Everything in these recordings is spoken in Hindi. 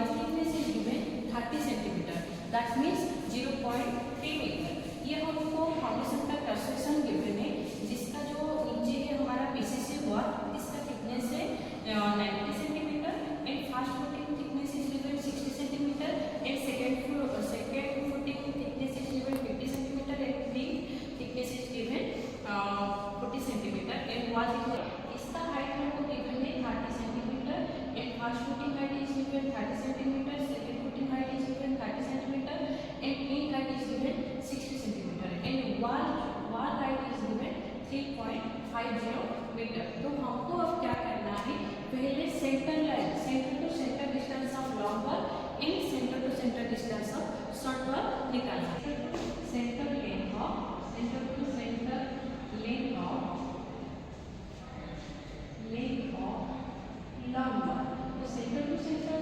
wall thickness is given 30 cm, that means 0.3 metre. ये हमको फाउंडेशन का कंस्ट्रक्शन गिवन है, जिसका जो नीचे है हमारा पीसीसी वॉल, इसका थिकनेस है 90 centimetre and first footing thickness is given 60 centimetre and second footing thickness is given 50 centimetre and wing thickness is given 40 centimetre and wall thickness इसका हाइट हमको गिवन है 30 centimetre and first footing height is given 30 centimetre, second footing height is given 30 centimetre and wing height is given 60 centimetre and wall height is given 3.50 metre. तो हमको अब क्या करना है, पहले centre line, centre to centre distance of long wall and centre to centre distance of short wall निकालना है। Centre length of long wall, तो centre to centre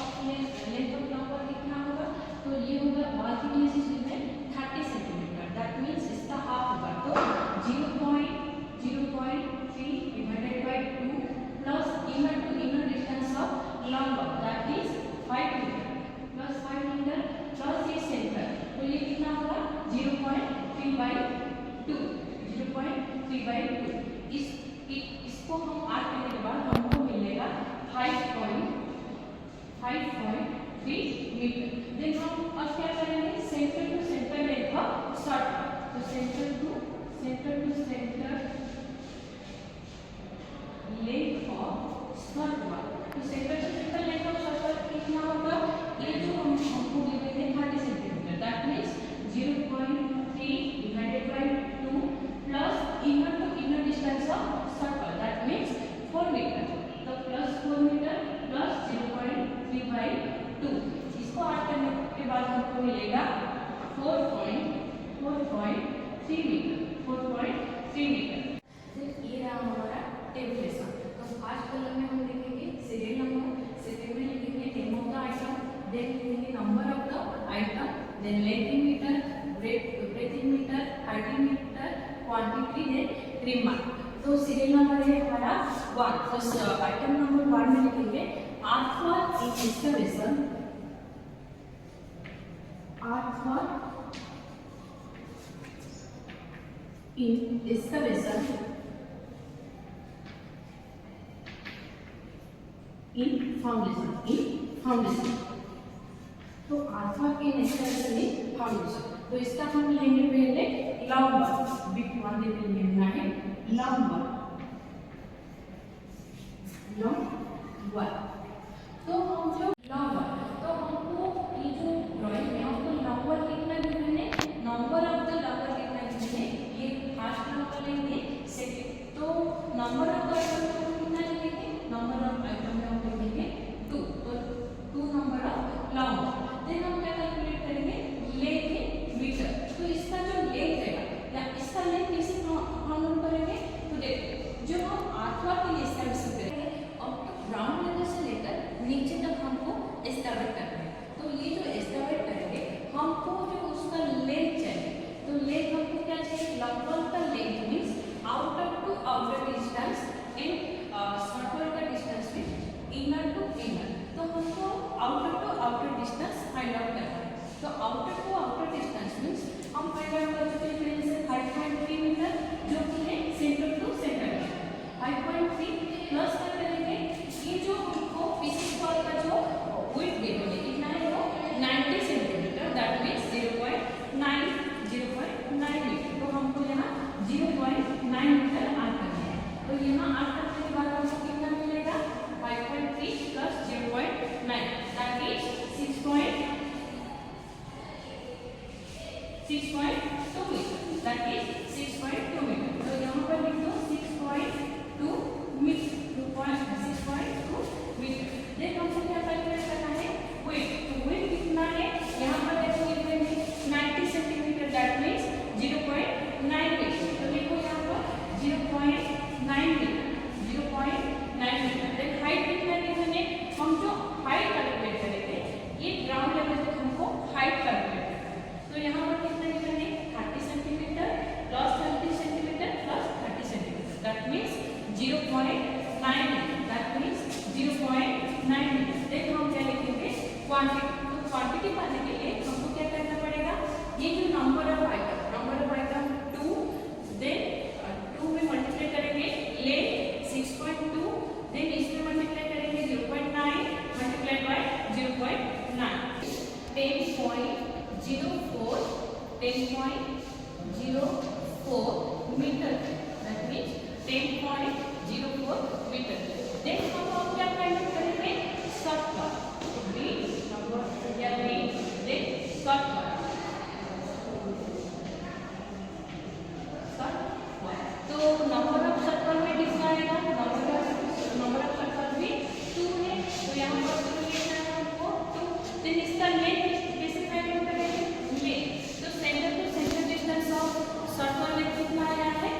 of length of long wall कितना होगा, तो ये होगा wall thickness is given 30 centimetre, that means इसका हाफ होगा, तो 0.03 divided by 2 plus inner to inner distance of long wall that is 5 metre plus 5 metre plus ये सेंटर, तो ये कितना होगा 0.3/2 इसको हम ऐड करने के बाद हमको मिलेगा 5.3 मीटर। देन हम अब क्या करेंगे, centre to centre length of short wall, तो centre to centre length of short wall, तो centre to centre length of short wall कितना होगा, ये जो हमको गिवन है 30 centimetre, that means 0.3 divided by 2 plus inner to inner distance of short wall that means 4 metre, तो प्लस 4 मीटर प्लस 0.3/2 इसको ऐड करने के बाद हमको मिलेगा 4.3 मीटर। ये रहा हमारा टेबुलेशन। तो फर्स्ट कॉलम में हम लिखेंगे सीरियल नंबर, सेकंड में लिखेंगे name of the item, then लिखेंगे number of the item, then length in metre, breadth in metre, height in metre, quantity, then remark. तो सीरियल नंबर है हमारा 1, तो आइटम नंबर 1 में लिखेंगे earth for excavation, earth for in excavation in foundation, तो earth for in excavation in foundation, तो इसका हम लेंगे पहले लॉन्ग वॉल, बिग वन लेना है लॉन्ग वॉल, तो हम जो लॉन्ग वॉल, तो हमको ये जो ड्राइंग है हमको लॉन्ग वॉल कितना गिवन है, number of the long wall कितना गिवन है, ये फर्स्ट नंबर लेंगे, सेकंड तो नंबर ऑफ द आइटम कितना लिखेंगे, नंबर ऑफ आइटम में हम लिखेंगे 2, तो 2 number of long wall. Then हम क्या कैलकुलेट करेंगे, लेंथ इन मीटर, तो इसका जो लेंथ है या इसका लेंथ कैसे फाइंड करेंगे, तो देखिए जो हम आठवां के लिए एस्टैब्लिश करेंगे और ग्राउंड लेवल से लेकर नीचे तक हमको एस्टैब्लिश करना है, तो ये जो एस्टैब्लिश करेंगे हमको जो उसका लेंथ चाहिए, तो लेंथ हमको क्या चाहिए, लॉन्ग वॉल का length means outer to outer distance and short wall का distance means inner to inner, तो हमको outer to outer distance find out करना है, तो outer to outer distance means हम फाइंड आउट कर चुके हैं पहले से 5.3 मीटर, जो कि है सेंटर टू सेंटर, 5.3 प्लस कर करेंगे ये जो हमको पीसीसी वॉल का जो विड्थ गिवन है कितना है, वो 90 सेंटीमीटर, दैट मींस 0.9 मीटर, तो हमको यहाँ 0.9 मीटर ऐड करना है, तो यहाँ ऐड करने के बाद हमको कितना मिलेगा 5.3 plus 0.9 that is 6.2 metre, that is 6.2 metre, तो यहाँ पर लिख दो 6.2 मीटर, 6.2 मीटर। देन हमको क्या कैलकुलेट करना है, वेट, तो वेट कितना है, यहाँ पर देखो ये 90 सेंटीमीटर, दैट मींस 0.9 मीटर, तो देखो यहाँ पर 0.9 मीटर, 0.9 मीटर। देन हाइट कितना गिवन है, हम जो हाइट कैलकुलेट करेंगे ये ग्राउंड लेवल तक हमको हाइट कैलकुलेट करना है, तो यहाँ पर कितना गिवन है क्वांटिटी, तो क्वांटिटी पाने के लिए हमको क्या करना पड़ेगा, ये जो नंबर ऑफ आइटम 2, देन 2 में मल्टीप्लाई करेंगे ले 6.2, देन इसमें मल्टीप्लाई करेंगे 0.9 multiply by 0.9, 10.04 metre, that means 10.04 metre. Then हम क्या फाइंड करेंगे, शॉर्ट पाथ, बी नंबर या बी, देन शॉर्ट पाथ, तो नंबर ऑफ सर्कल में कितना आएगा, नंबर ऑफ सर्कल भी 2 है, तो यहाँ पर 2 लिखना है हमको 2। देन इसका लेंथ कैसे फाइंड आउट करेंगे, लेंथ, तो centre to centre distance of circle length कितना आया है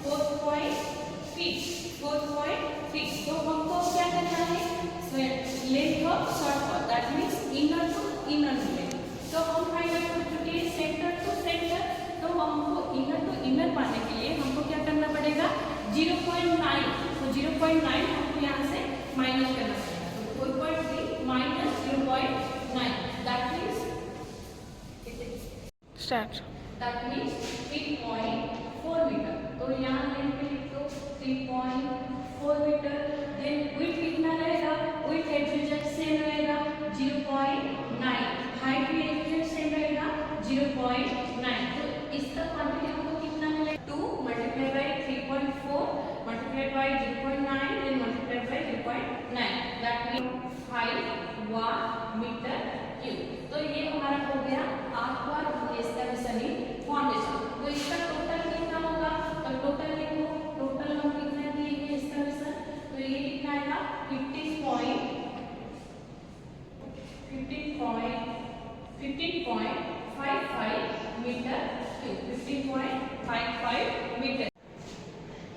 4.6, तो हमको क्या करना है, length of short path, that means inner to inner length, तो हम फाइंड आउट कर चुके हैं सेंटर टू सेंटर, तो हमको इनर टू इनर पाने के लिए हमको क्या करना पड़ेगा 0.9, तो 0.9 हमको यहाँ से माइनस करना पड़ेगा, तो 4.3 minus 0.9, that means start, that means 3.4 metre, तो यहाँ लेंथ पे लिख दो 3.4 मीटर। देन विड्थ कितना रहेगा, विड्थ एडजस्ट सेम रहेगा 0.9, हाइट भी एडजस्ट सेम रहेगा 0.9, तो इसका क्वांटिटी हमको कितना मिलेगा 2 multiply by 3.4 multiply by 0.9 then multiply by 0.9, that means 5 metre cube. तो ये हमारा हो गया आर्कवार एस्टैब्लिशन इन फाउंडेशन। तो इसका टोटल कितना होगा, तो टोटल लिखो, टोटल हम कितना दिए हैं एस्टैब्लिशन, तो ये कितना आएगा 15.55 metre cube, 15.55 metre.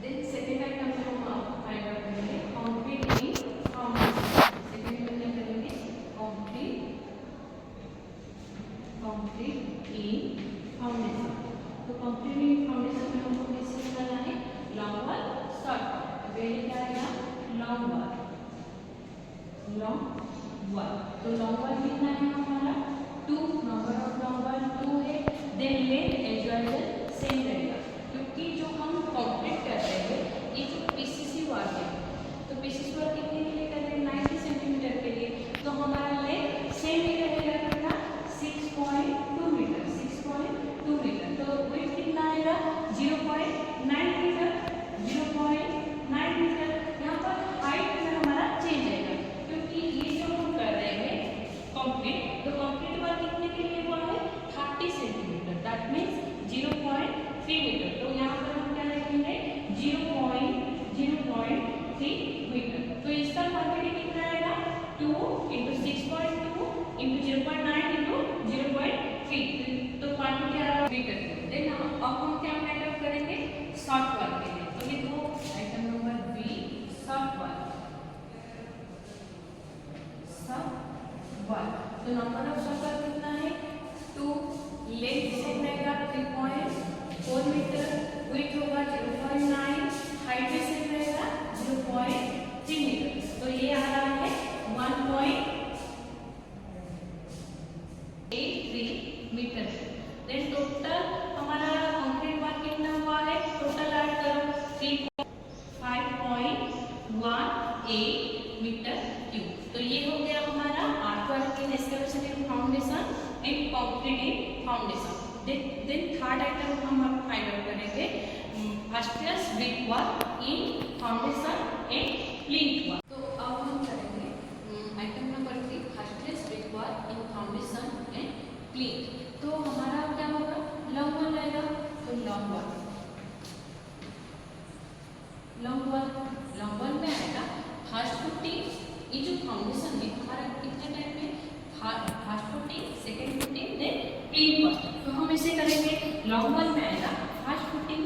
Then second item हम फाइंड आउट करेंगे कंक्रीट इन फाउंडेशन, सेकंड में करेंगे कंक्रीट इन फाउंडेशन, तो कंक्रीट इन फाउंडेशन में हमको कैसे करना है, लॉन्ग वॉल शॉर्ट वॉल, पहले क्या आएगा लॉन्ग वॉल, तो लॉन्ग वॉल कितना है हमारा 2, नंबर ऑफ लॉन्ग वॉल 2 है, then length as well same रहेगा, क्योंकि जो हम कंक्रीट कर रहे हैं ये जो पीसीसी वर्क है, तो पीसीसी वर्क कितने के लिए कर रहे हैं 90 सेंटीमीटर के लिए, तो हमारा लेंथ सेम ही रहेगा कितना 6.2 मीटर, तो विड्थ कितना आएगा 0.9 मीटर, यहाँ पर हाइट में हमारा चेंज आएगा, क्योंकि ये जो हम कर रहे हैं कंक्रीट, तो कंक्रीट वर्क कितने के लिए हुआ है 30 सेंटीमीटर, दैट मीन्स 0.3 मीटर, तो यहाँ पर हम क्या लिखेंगे 0.3 मीटर, तो इसका क्वांटिटी कितना आएगा 2 × 6.2 × 0.9 × 0.3, तो क्वांटिटी आ रहा है मीटर। देन अब हम क्या फाइंड आउट करेंगे शॉर्ट वर्क के लिए, तो लिखो item number B short work, तो नंबर ऑफ सर्कल कितना है 2, लेंथ सेम रहेगा 3.4 मीटर, विड्थ होगा 0.9, हाइट भी सेम रहेगा 0.3 मीटर, तो ये आ रहा है 1.83 मीटर। देन टोटल हमारा कंक्रीट वर्क कितना हुआ है, टोटल ऐड करो 5.18 मीटर क्यूब, तो ये हो गया हमारा earthwork in excavation in foundation and concrete in foundation. Then third item हम फाइंड आउट करेंगे फास्टेस्ट brick work in foundation and plinth work. तो अब हम करेंगे आइटम नंबर 3 फास्टेस्ट brick work in foundation and plinth. तो हमारा क्या होगा लॉन्ग वॉल रहेगा, तो लॉन्ग वॉल में आएगा फर्स्ट फुटिंग, ये जो फाउंडेशन है हमारा कितने टाइप में first footing, second footing, then plinth work, तो हम इसे करेंगे लॉन्ग वॉल में आएगा फर्स्ट फुटिंग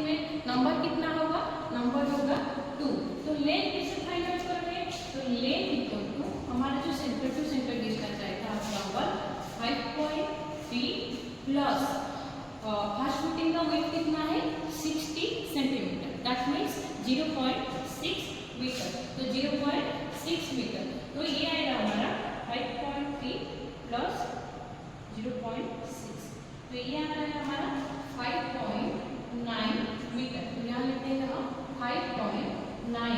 में नंबर कितना होगा, नंबर होगा 2, तो लेंथ कैसे फाइंड आउट करोगे, तो लेंथ इक्वल टू हमारा जो सेंटर टू सेंटर डिस्टेंस आएगा आपका 5.3 प्लस फर्स्ट फुटिंग का वेट कितना है 60 सेंटीमीटर, दैट मीन्स 0.6 0.6 मीटर। तो ये आएगा हमारा 5.3 प्लस 0.6, तो ये आ रहा है हमारा 5.9 मीटर। तो यहाँ लिखते हैं हम 5.9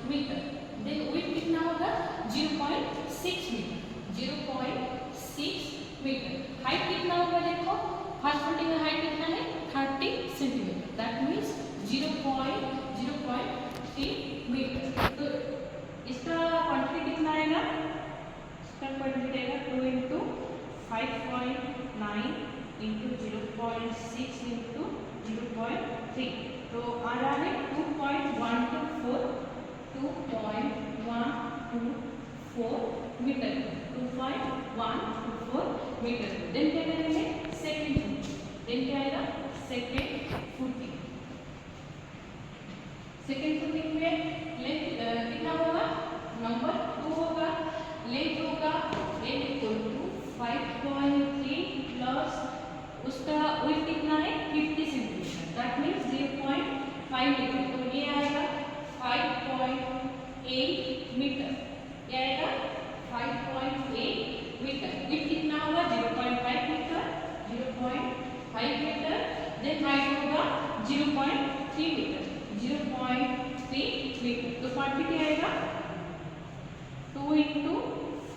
मीटर। देन विड्थ कितना होगा 0.6 मीटर, 0.6 मीटर। हाइट कितना होगा देखो, फर्स्ट फुटिंग का हाइट कितना है 30 सेंटीमीटर, दैट मीन्स 0.3 मीटर। तो इसका क्वांटिटी कितना आएगा, इसका क्वांटिटी आएगा 2 इंटू 5.9 इंटू 0.6 इंटू 0.3, तो आ रहा है 2.124 मीटर, 2.124 मीटर। देन क्या करेंगे सेकेंड फुटिंग, देन क्या आएगा सेकेंड फुटिंग। सेकेंड फुटिंग में लेंथ कितना होगा, नंबर 2 होगा, लेंथ होगा लेंथ इक्वल टू 5.3 प्लस उसका विड्थ कितना है 50 सेंटीमीटर, दैट मीन्स 0.5 मीटर। तो ये आएगा 5.8 मीटर, ये आएगा 5.8 मीटर। विड्थ कितना होगा 0.5 मीटर, 0.5 मीटर। देन हाइट होगा 0.3 मीटर, 0.3 मीटर। तो क्वांटिटी आएगा 2 इंटू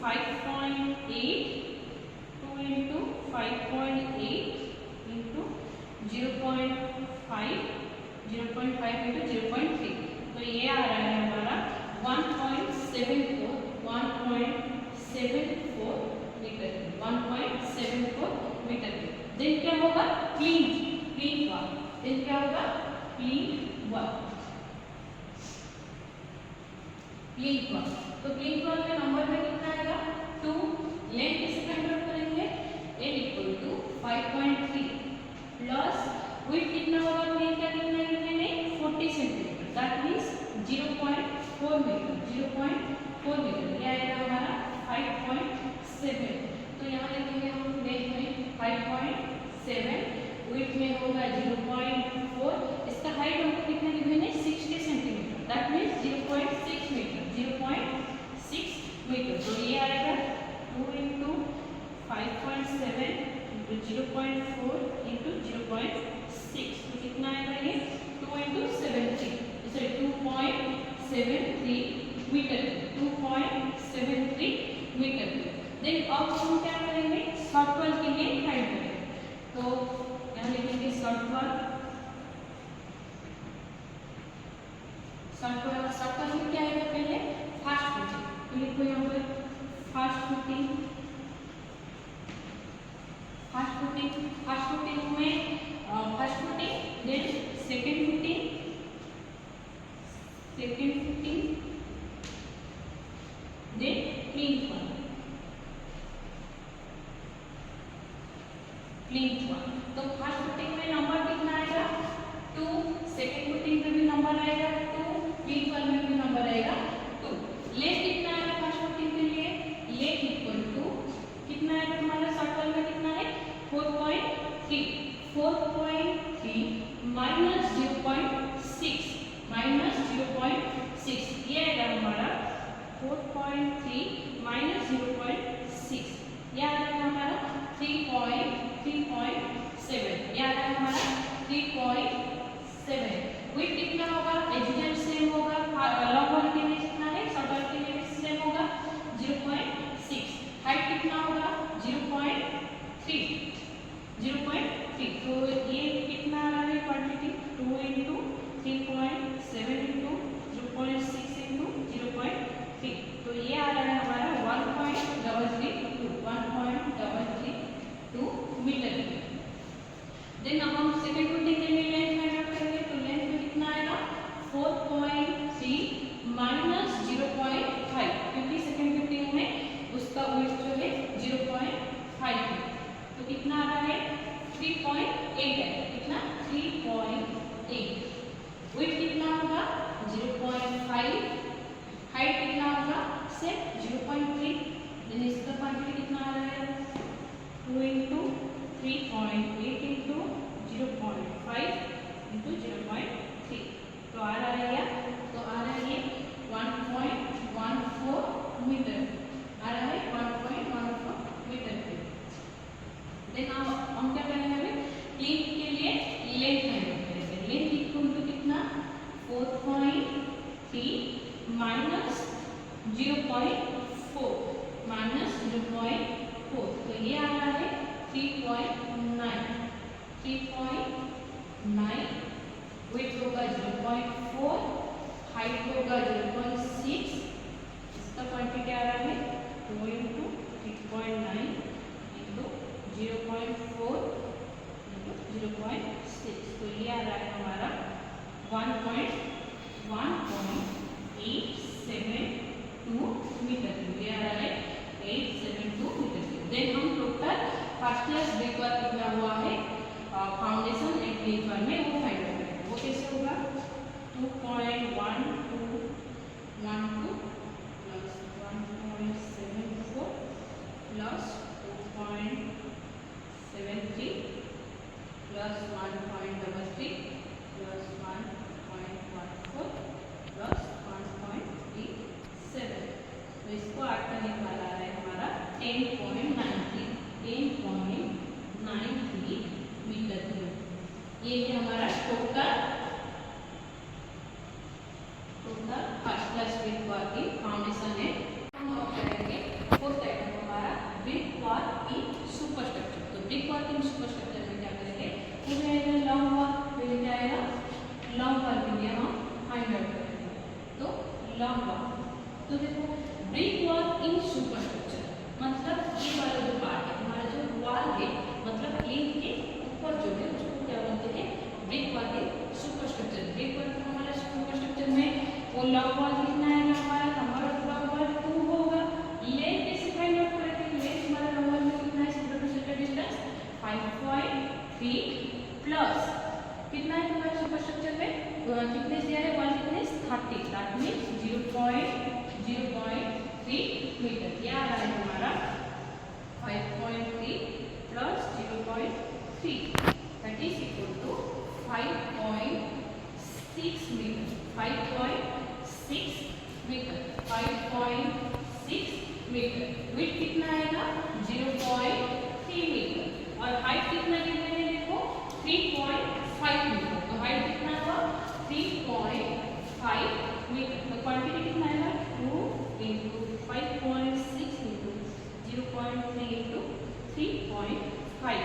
5.8 इंटू 5.8 इंटू 0.5 इंटू 0.3, तो ये आ रहा है हमारा 1.74 मीटर, 1.74 मीटर। देन क्या होगा प्लीज वर्क, देन क्या होगा प्लीज वर्क। तो प्लीज वर्क के नंबर में कितना आएगा 2, लेंथ कैसे फाइंड आउट करेंगे, n equal to 5.3 plus width कितना होगा प्लेन का कितना है मैंने 40 centimetre, that means 0.4 metre, 0.4 metre. ये आएगा हमारा 5.7। तो यहाँ लिखेंगे हम लेंथ में 5.7, विड्थ में होगा 0.4, इसका हाइट हमको कितना लिखना है 60 centimetre, that means 0.6 metre, 0.6 metre. तो ये आएगा 2 इंटू 5.7 इंटू 0.4 इंटू 0.6, तो कितना आएगा ये 2.73 मीटर, 2.73 मीटर। देन अब हम क्या करेंगे शॉर्ट वर्क के लिए फाइंड करेंगे। तो यहाँ लिखेंगे शॉर्ट वर्क में क्या आएगा पहले फास्ट फुटिंग, तो लिखो यहाँ पर फास्ट फुटिंग में first footing, then second footing, then plinth one. तो फर्स्ट फुटिंग में नंबर कितना आएगा 2, सेकेंड फुटिंग में भी नंबर आएगा 2, प्लिंथ वन में भी नंबर आएगा 2। लेंथ कितना आएगा फर्स्ट फुटिंग के लिए, लेंथ इक्वल टू कितना आएगा हमारा सर्कल में कितना है 4.3 माइनस 0.6, ये आएगा हमारा 4.3 माइनस 0.6, ये आएगा हमारा 3.7, ये आएगा हमारा 3.7। विड्थ कितना होगा एजुकेट सेम होगा, लॉन्ग वाले के लिए कितना है शॉर्ट वाले के लिए सेम होगा 0.6। हाइट कितना होगा 0.3, तो ये कितना आ रहा है क्वांटिटी 2 इंटू 3.7 इंटू 0.6 इंटू 0.3, तो ये आ रहा है हमारा 1.332 मीटर। देन अब हम सेकेंड फुटिंग के लिए लेंथ फाइंड आउट करेंगे। तो लेंथ में कितना आएगा 4.3 माइनस 0.5, क्योंकि सेकेंड फुटिंग में उसका विड्थ जो है 0.5 है, तो कितना आ रहा है 3.8 है, कितना 3.8। विड्थ कितना होगा 0.5, हाइट कितना होगा से 0.3, देन इसका क्वांटिटी कितना आ रहा है 2 इंटू 3.8 इंटू 0.5 इंटू 0.3, तो आ रहा है 1.14 माइनस 0.4 माइनस 0.4, तो ये आ रहा है 3.9 विड्थ होगा 0.4, हाइट होगा 0.6, इसका क्वांटिटी आ रहा है 2 इंटू 3.9 इंटू 0.4 इंटू 0.6, तो ये आ रहा है हमारा 1.872 मीटर क्यूब, ये आ रहा है 872 मीटर क्यूब। देन हम total first class brick work कितना हुआ है फाउंडेशन एंड ब्रिक वर्क में वो फाइंड आउट करेंगे। वो कैसे होगा 2.1212 plus 1.74 plus 2.73 plus 1.33 plus 1.14 plus 1.37, तो इसको 8 का निकाला आ रहा है हमारा 10.93 मीटर क्यूब। ये है हमारा total first class brick work की फाउंडेशन है। हम अब करेंगे फोर्थ आइटम हमारा ब्रिक वर्क इन सुपरस्ट्रक्चर। तो ब्रिक वर्क इन सुपरस्ट्रक्चर में क्या करेंगे, पूरा लॉन्ग वर्क फिर क्या आएगा, लॉन्ग वर्क के लिए हम फाइंड आउट करेंगे। तो लॉन्ग वर्क, तो देखो ब्रिक वर्क इन सुपरस्ट्रक्चर मतलब ये वाला जो पार्ट है हमारा जो वॉल है, मतलब प्लेन के ऊपर जो है उसको क्या बोलते हैं, ब्रिक वर्क इन सुपरस्ट्रक्चर। ब्रिक वर्क हमारा सुपरस्ट्रक्चर में वो लॉन्ग वॉल कितना आएगा, हमारा नंबर ऑफ लॉन्ग वॉल 2 होगा। लेंथ कैसे फाइंड आउट करेंगे, लेंथ हमारा लॉन्ग वॉल में कितना है, centre to centre distance 5.3 plus कितना है हमारे सुपरस्ट्रक्चर में थिकनेस दिया है, wall thickness 30, that means 0.3 metre. क्या आ रहा है हमारा 5.3 plus 0.3 that is equal to 5.6 metre. 5.6 metre, 5.6 metre. Width कितना आएगा 0.3 मीटर और हाइट कितना गिवन है देखो 3.5 मीटर। तो हाइट कितना हुआ 3.5 मीटर। तो क्वांटिटी कितना आएगा 2 इंटू 5.6 इंटू 0.3 इंटू 3.5,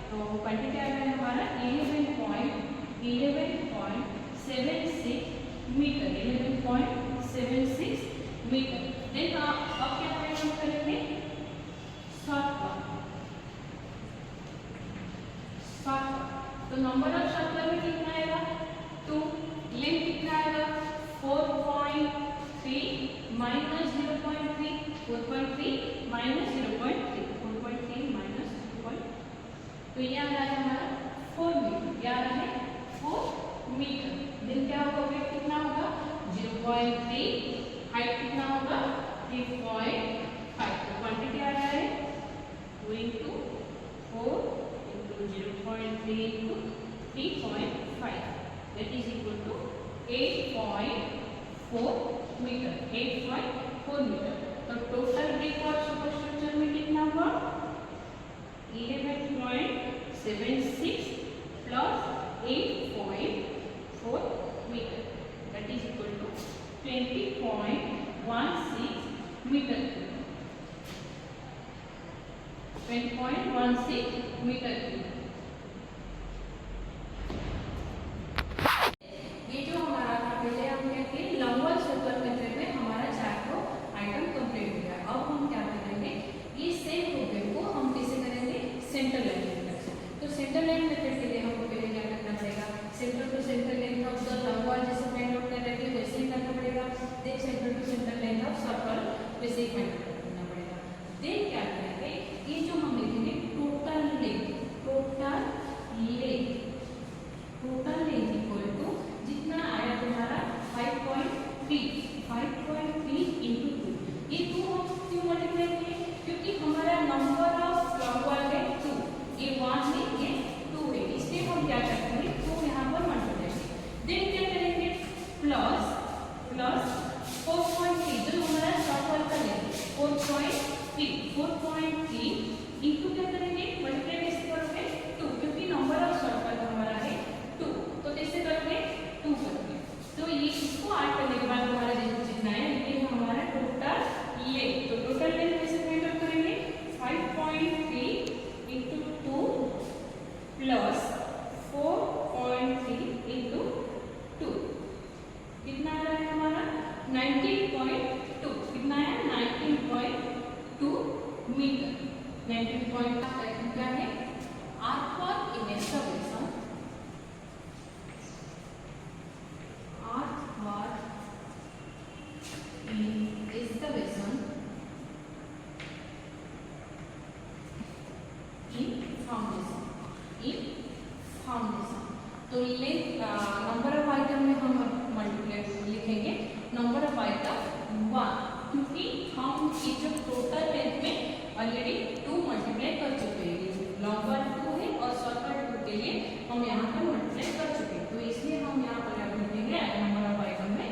तो क्वांटिटी आ रहा है हमारा 11.76 मीटर। 11.76 मीटर। देन अब क्या करेंगे, शॉर्ट वर्क। तो नंबर ऑफ सर्कल में कितना आएगा 2, लेंथ कितना आएगा 4.3 माइनस 0.3, 4.3 माइनस 0.3, 4.3 माइनस 0.3, तो ये आ रहा है हमारा 4 मीटर। क्या आ रहा है 4 मीटर। देन क्या होगा, वेट कितना होगा 0.3, हाइट कितना होगा 3.5, तो क्वांटिटी आ रहा है 2 into 4 into 0.3 into 3.5 that is equal to 8.4 metre. 8.4 metre. तो टोटल ब्रिक वर्क सुपरस्ट्रक्चर में कितना हुआ 11.76 plus 8.4 metre that is equal to 20.16 metre. 20.16 metre. ये जो हमारा था पहले हम क्या किए, लॉन्ग वॉल सर्कल मेथड में हमारा 4 आइटम कंप्लीट हो गया। अब हम क्या करेंगे, ये सेम प्रॉब्लम को हम कैसे करेंगे, सेंटर लाइन मेथड से। तो सेंटर लाइन मेथड के लिए हमको पहले क्या करना पड़ेगा, centre to centre length of the long wall जैसे फाइंड आउट कर रहे थे वैसे ही करना पड़ेगा। Then centre to centre length of circle वैसे ही फाइंड आउट करना पड़ेगा। देन क्या करेंगे, ये जो हम लिखेंगे टोटल लेंथ इक्वल टू जितना आया तुम्हारा 5.3 इंटू 2। ये 2 हम क्यों मल्टीप्लाई किए, क्योंकि हमारा नंबर ऑफ लॉन्ग वॉल है 2, ये 1 है ये 2 है, इसलिए हम क्या करते हैं 2 यहाँ पर मल्टीप्लाई करेंगे। देन क्या करेंगे प्लस 4.3 जो हमारा शॉर्ट वॉल का है 4.3 इंटू क्या करेंगे, मल्टीप्लाई कैसे करोगे 2, क्योंकि नंबर ऑफ शॉर्ट वॉल हमारा है 2, तो कैसे करोगे 2 करोगे। तो ये इसको ऐड करने के बाद 19.2 कितना है 19.2 मीटर 19.2 क्या है earthwork in excavation earthwork in excavation in foundation तो नंबर ऑफ आइटम में हम मल्टीप्लाई लिखेंगे नंबर ऑफ आइटम 1 क्योंकि हम ये जो टोटल लेंथ में ऑलरेडी 2 मल्टीप्लाई कर चुके हैं लॉन्गर 2 है और सर्कल 2 के लिए हम यहाँ पर मल्टीप्लाई कर चुके हैं तो इसलिए हम यहाँ पर लिखेंगे नंबर ऑफ आइटम में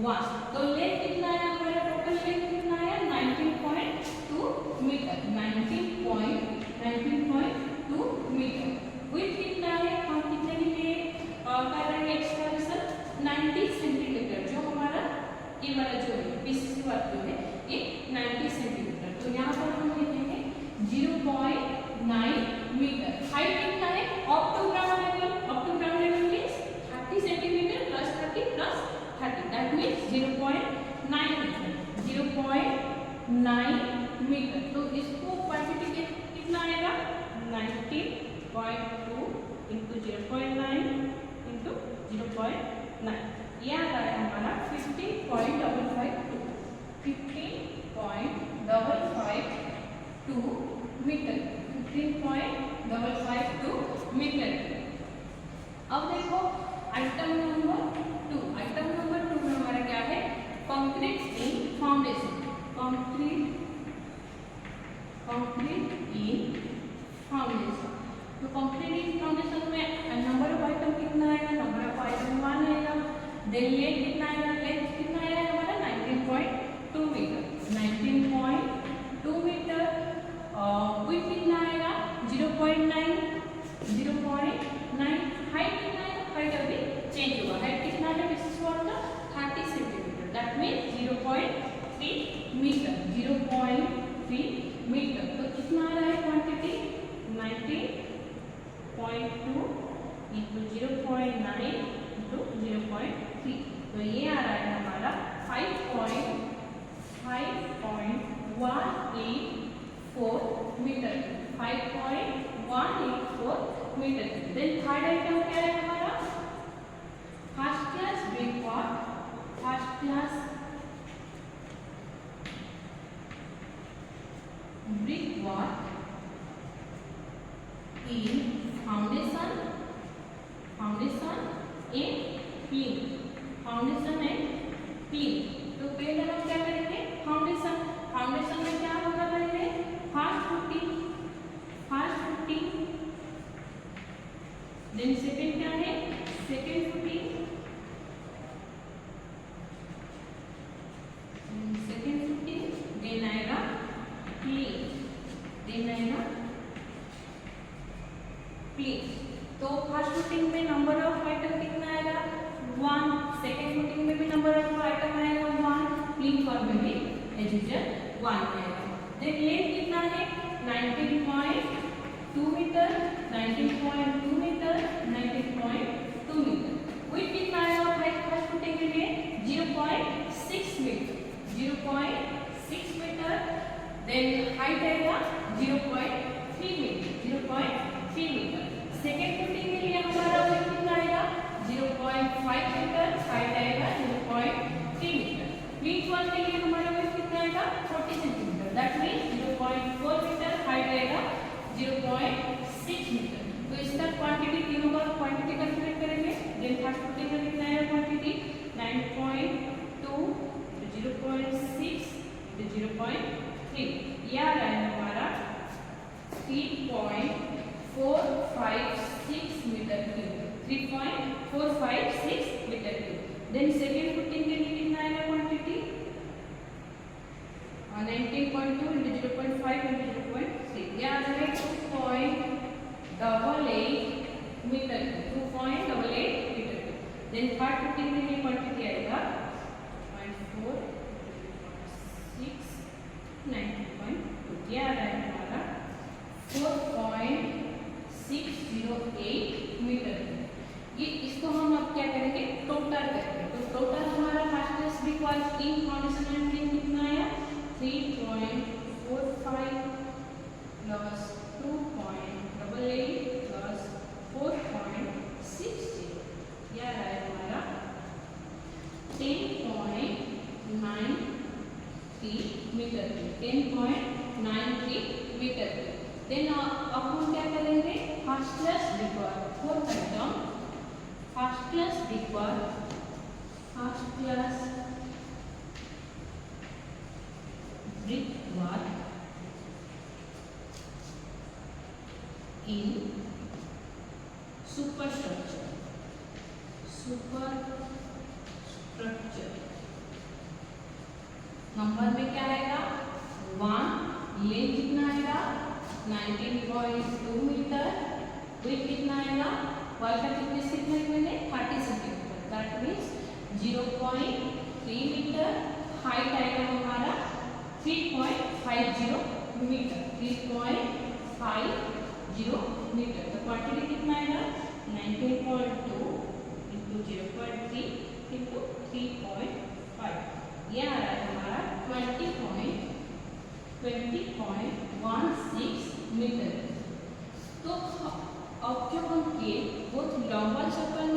1 तो लेंथ कितना है हमारा टोटल लेंथ कितना है 19.2 मीटर 19.2 मीटर विड्थ कितना है हम कितने के लिए कर रहे हैं एक्सकैवेशन 90 सेंटीमीटर जो हमारा ये वाला जो है पीसीसी वर्क जो है ये 90 सेंटीमीटर तो यहाँ पर हम लिखेंगे 0.9 मीटर हाइट कितना है up to ground level means 30 centimetre plus 30 plus 30 that means 0.9 metre 0.9 metre तो इसको क्वांटिटी कितना आएगा 19.2 इंटू 0.9 इंटू 0.9 यह आ रहा है हमारा 15.552 मीटर 15.552 मीटर अब देखो आइटम नंबर 2 में हमारा क्या है concrete in foundation concrete in foundation तो कंक्रीट इन फाउंडेशन में नंबर ऑफ आइटम कितना आएगा नंबर ऑफ आइटम 1 आएगा देन लेंथ कितना आएगा लेंथ कितना आएगा हमारा 19.2 मीटर 19.2 मीटर विड्थ कितना आएगा 0.9 हाइट कितना है हाइट अभी चेंज हुआ हाइट कितना है बेसिस वर्क का 30 centimetre that means 0.3 metre 0.3 metre तो कितना आ रहा है क्वांटिटी 19.2 इंटू 0.9 इंटू 0.3 तो ये आ रहा है हमारा 5.184 metre 5.184 metre then third item क्या है हमारा first class brickwork in foundation and plinth तो पहले हम क्या करेंगे फाउंडेशन में क्या होगा पहले फर्स्ट फुटिंग देन सेकंड क्या है सेकंड फुटिंग देन आएगा प्लीज तो फर्स्ट फुटिंग में नंबर ऑफ आइटम कितना आएगा 1 सेकंड फुटिंग में भी नंबर ऑफ आइटम आएगा 1 प्लीज फॉर्म में भी एज यूजुअल 1 आएगा देन लेंथ कितना है 19.2 मीटर 19.2 मीटर 19.2 मीटर विड्थ कितना आएगा फर्स्ट फुटिंग के लिए 0.6 मीटर देन हाइट आएगा 0.3 मीटर सेकेंड फुटिंग के लिए हमारा वेट कितना आएगा 0.5 मीटर हाइट आएगा 0.3 मीटर प्लीज वन के लिए हमारा वेट कितना आएगा 40 centimetre that means 0.4 metre height आएगा 0.6 मीटर तो इसका क्वांटिटी तीनों का क्वांटिटी कैलकुलेट करेंगे देन फर्स्ट फुटिंग का कितना आएगा क्वांटिटी 9.2 0.6 0.3 यह आ रहा है हमारा 3.456 metre cube 3.456 metre cube then second footing के लिए कितना आएगा क्वांटिटी 19.2 into 0.5 into 0.6 यह आ रहा है 2.88 metre 2.88 metre then third footing के लिए क्वांटिटी आएगा 0.4 6 19.2 यह आ रहा है हमारा 4.608 मीटर ये इसको हम अब क्या करेंगे टोटल करेंगे तो टोटल हमारा इक्वल 3 फाउंडेशन एंड 3 कितना आया 3.45 प्लस 2.88 प्लस 4.60 यह रहा है हमारा 10.93 मीटर 10.93 मीटर। देन अब हम क्या करेंगे first class require fourth item first class require first class require इन सुपरस्ट्रक्चर नंबर में क्या आएगा 1 लेंथ कितना आएगा 19.2 मीटर विड्थ कितना आएगा वॉल का थिकनेस कितना है मैंने 30 centimetre that means 0.3 metre height आएगा हमारा 3.50 मीटर 3.50 मीटर तो क्वांटिटी कितना आएगा 19.2 इंटू 0.3 इंटू 3.5 यह आ रहा है हमारा 20.16 मीटर। तो अब जो हम किए वो लंबा सर्कल